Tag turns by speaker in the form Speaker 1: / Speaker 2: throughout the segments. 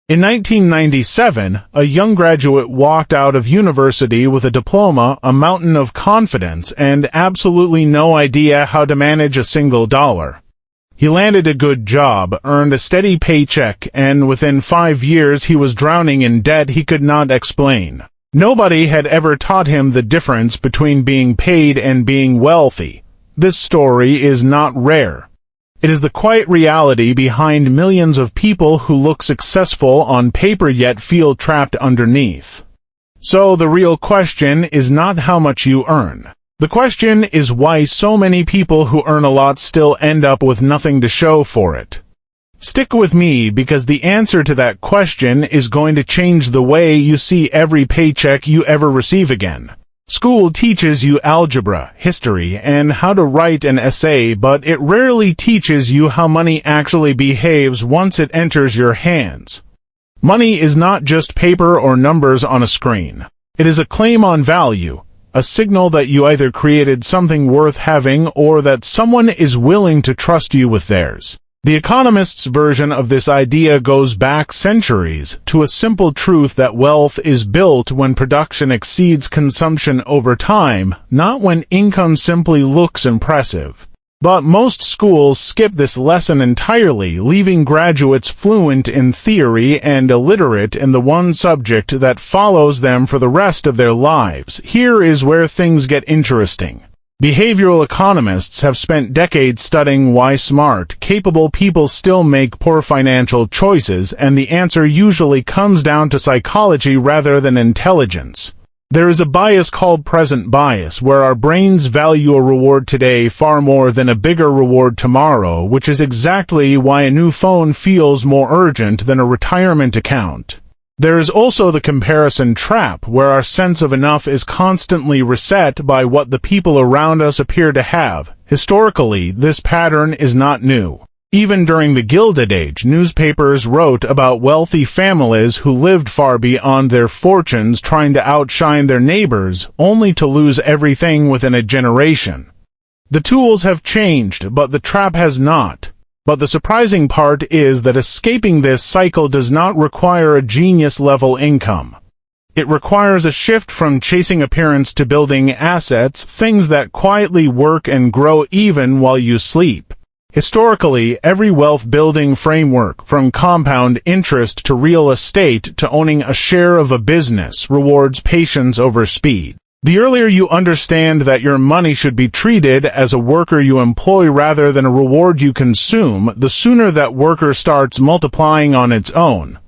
Speaker 1: In 1997, a young graduate walked out of university with a diploma, a mountain of confidence, and absolutely no idea how to manage a single dollar. He landed a good job, earned a steady paycheck, and within 5 years he was drowning in debt he could not explain. Nobody had ever taught him the difference between being paid and being wealthy. This story is not rare. It is the quiet reality behind millions of people who look successful on paper yet feel trapped underneath. So the real question is not how much you earn. The question is why so many people who earn a lot still end up with nothing to show for it. Stick with me because the answer to that question is going to change the way you see every paycheck you ever receive again. School teaches you algebra, history, and how to write an essay, but it rarely teaches you how money actually behaves once it enters your hands. Money is not just paper or numbers on a screen. It is a claim on value, a signal that you either created something worth having or that someone is willing to trust you with theirs. The economist's version of this idea goes back centuries to a simple truth that wealth is built when production exceeds consumption over time, not when income simply looks impressive. But most schools skip this lesson entirely, leaving graduates fluent in theory and illiterate in the one subject that follows them for the rest of their lives. Here is where things get interesting. Behavioral economists have spent decades studying why smart, capable people still make poor financial choices, and the answer usually comes down to psychology rather than intelligence. There is a bias called present bias, where our brains value a reward today far more than a bigger reward tomorrow, which is exactly why a new phone feels more urgent than a retirement account. There is also the comparison trap, where our sense of enough is constantly reset by what the people around us appear to have. Historically, this pattern is not new. Even during the Gilded Age, newspapers wrote about wealthy families who lived far beyond their fortunes trying to outshine their neighbors, only to lose everything within a generation. The tools have changed, but the trap has not. But the surprising part is that escaping this cycle does not require a genius-level income. It requires a shift from chasing appearance to building assets, things that quietly work and grow even while you sleep. Historically, every wealth-building framework, from compound interest to real estate to owning a share of a business, rewards patience over speed. The earlier you understand that your money should be treated as a worker you employ rather than a reward you consume, the sooner that worker starts multiplying on its own.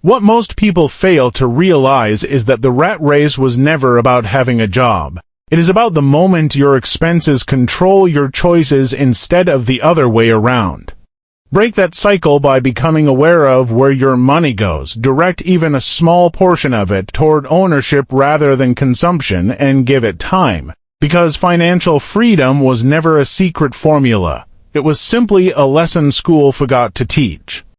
Speaker 1: What most people fail to realize is that the rat race was never about having a job. It is about the moment your expenses control your choices instead of the other way around. Break that cycle by becoming aware of where your money goes. Direct even a small portion of it toward ownership rather than consumption, and give it time. Because financial freedom was never a secret formula. It was simply a lesson school forgot to teach.